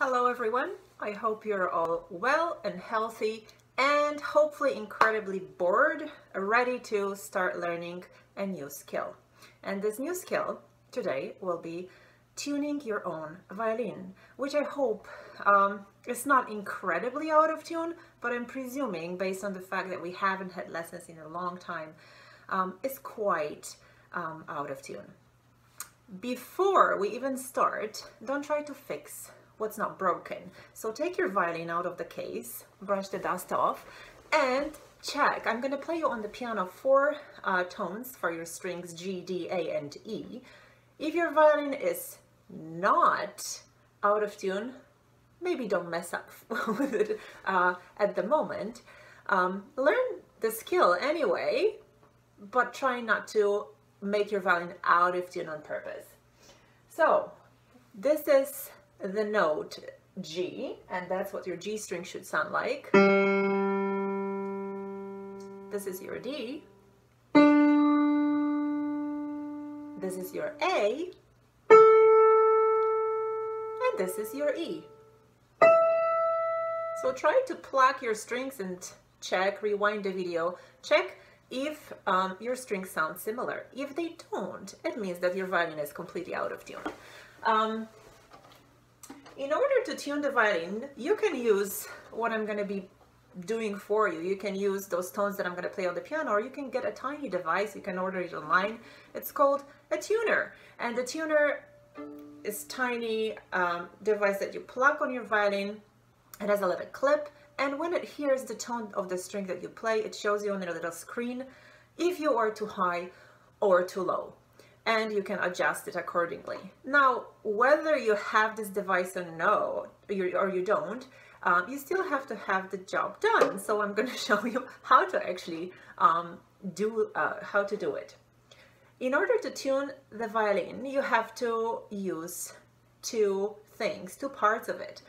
Hello everyone, I hope you're all well and healthy and hopefully incredibly bored, ready to start learning a new skill. And this new skill today will be tuning your own violin, which I hope is not incredibly out of tune, but I'm presuming based on the fact that we haven't had lessons in a long time, is quite out of tune. Before we even start, don't try to fix what's not broken. So take your violin out of the case, brush the dust off, and check. I'm going to play you on the piano 4 tones for your strings G, D, A, and E. If your violin is not out of tune, maybe don't mess up with it at the moment. Learn the skill anyway, but try not to make your violin out of tune on purpose. So this is the note G, and that's what your G string should sound like. This is your D. This is your A. And this is your E. So try to pluck your strings and check, rewind the video, check if your strings sound similar. If they don't, it means that your violin is completely out of tune. In order to tune the violin, you can use what I'm going to be doing for you. You can use those tones that I'm going to play on the piano, or you can get a tiny device. You can order it online. It's called a tuner. And the tuner is a tiny device that you plug on your violin. It has a little clip, and when it hears the tone of the string that you play, it shows you on a little screen if you are too high or too low. And you can adjust it accordingly. Now, whether you have this device or no, or you don't, you still have to have the job done. So I'm going to show you how to actually do it. In order to tune the violin, you have to use two parts of it.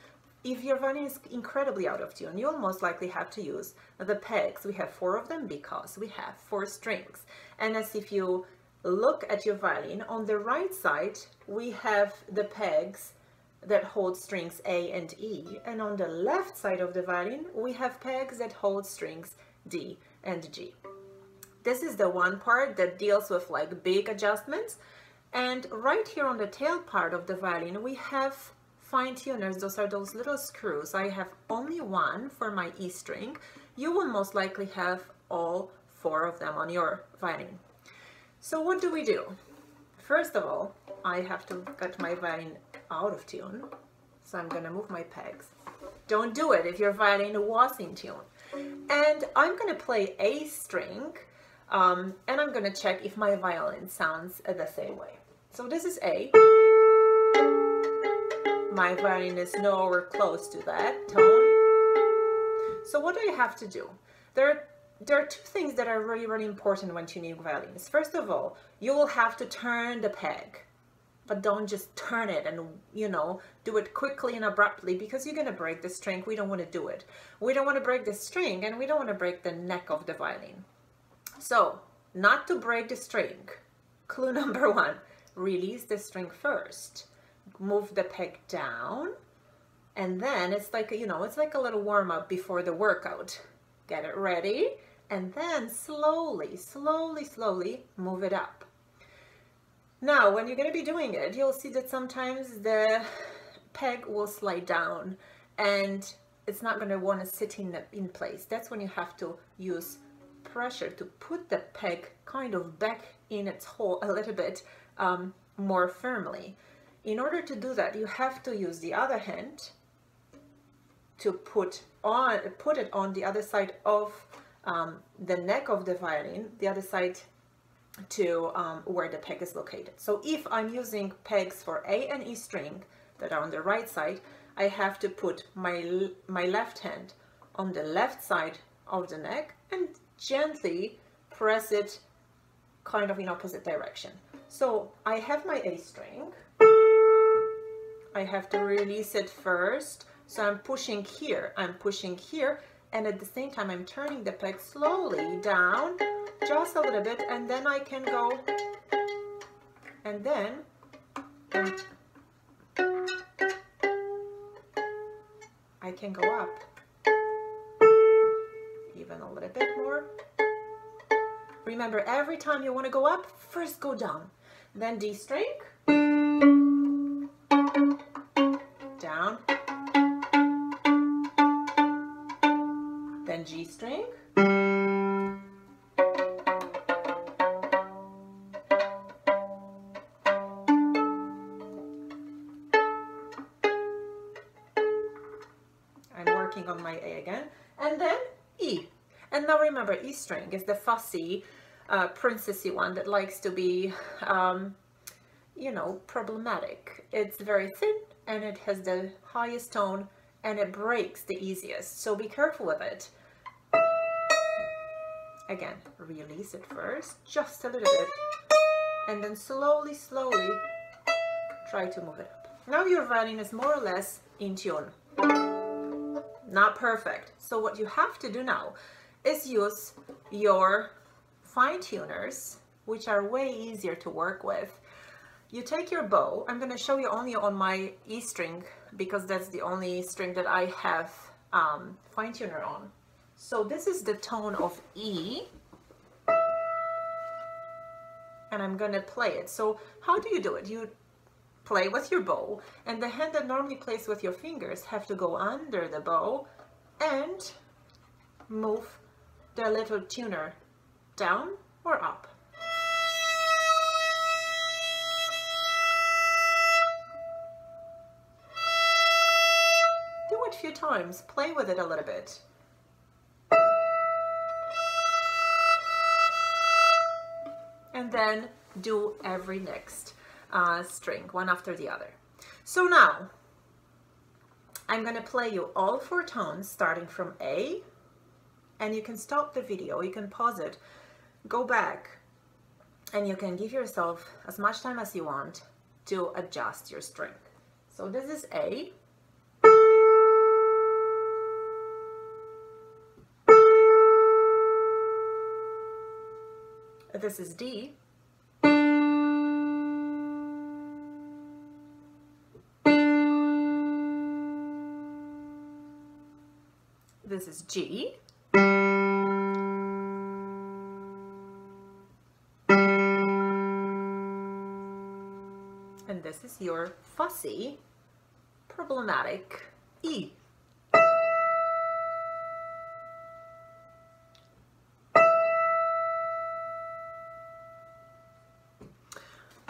If your violin is incredibly out of tune, you'll most likely have to use the pegs. We have 4 of them because we have 4 strings. And as if you look at your violin, on the right side we have the pegs that hold strings A and E, and on the left side of the violin we have pegs that hold strings D and G. This is the one part that deals with like big adjustments, and right here on the tail part of the violin we have fine tuners. Those are those little screws. I have only one for my E string. You will most likely have all 4 of them on your violin. So what do we do? First of all, I have to get my violin out of tune. So I'm going to move my pegs. Don't do it if your violin was in tune. And I'm going to play A string, and I'm going to check if my violin sounds the same way. So this is A. My violin is nowhere close to that tone. So what do you have to do? There are 2 things that are really, really important when tuning violins. First of all, you will have to turn the peg, but don't just turn it and, do it quickly and abruptly, because you're going to break the string. We don't want to do it. We don't want to break the string, and we don't want to break the neck of the violin. So, not to break the string, clue number 1, release the string first. Move the peg down, and then it's like, it's like a little warm-up before the workout. Get it ready, and then slowly, slowly, slowly move it up. Now, when you're going to be doing it, you'll see that sometimes the peg will slide down and it's not going to want to sit in place. That's when you have to use pressure to put the peg kind of back in its hole a little bit more firmly. In order to do that, you have to use the other hand to put it on the other side of the neck of the violin, the other side to where the peg is located. So if I'm using pegs for A and E string that are on the right side, I have to put my left hand on the left side of the neck and gently press it kind of in opposite direction. So I have my A string. I have to release it first. So I'm pushing here, and at the same time I'm turning the peg slowly down, just a little bit, and then I can go, and then can go up even a little bit more. Remember, every time you want to go up, first go down, then D string, down, then G string, I'm working on my A again, and then E. And now remember, E string is the fussy, princessy one that likes to be, you know, problematic. It's very thin and it has the highest tone and it breaks the easiest. So be careful with it. Again, release it first, just a little bit, and then slowly, slowly try to move it up. Now your violin is more or less in tune. Not perfect. So what you have to do now is use your fine tuners, which are way easier to work with. You take your bow. I'm going to show you only on my E string because that's the only string that I have fine tuner on. So this is the tone of E, and I'm going to play it. So how do you do it? You play with your bow, and the hand that normally plays with your fingers have to go under the bow and move the little tuner down or up. Do it a few times, play with it a little bit. And then do every next string, one after the other. So now, I'm going to play you all 4 tones starting from A, and you can stop the video, you can pause it, go back, and you can give yourself as much time as you want to adjust your string. So this is A. This is D. This is G. And this is your fussy, problematic E.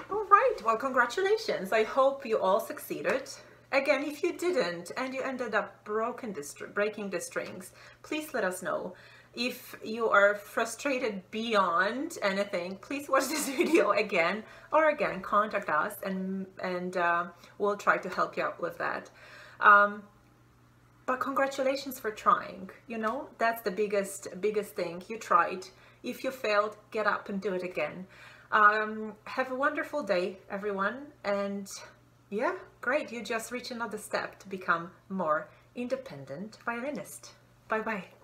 All right, well, congratulations. I hope you all succeeded. Again, if you didn't and you ended up breaking the strings, please let us know. If you are frustrated beyond anything, please watch this video again, or again, contact us and we'll try to help you out with that. But congratulations for trying. You know, that's the biggest thing. You tried. If you failed, get up and do it again. Have a wonderful day, everyone. And yeah, great. You just reached another step to become more independent violinist. Bye-bye.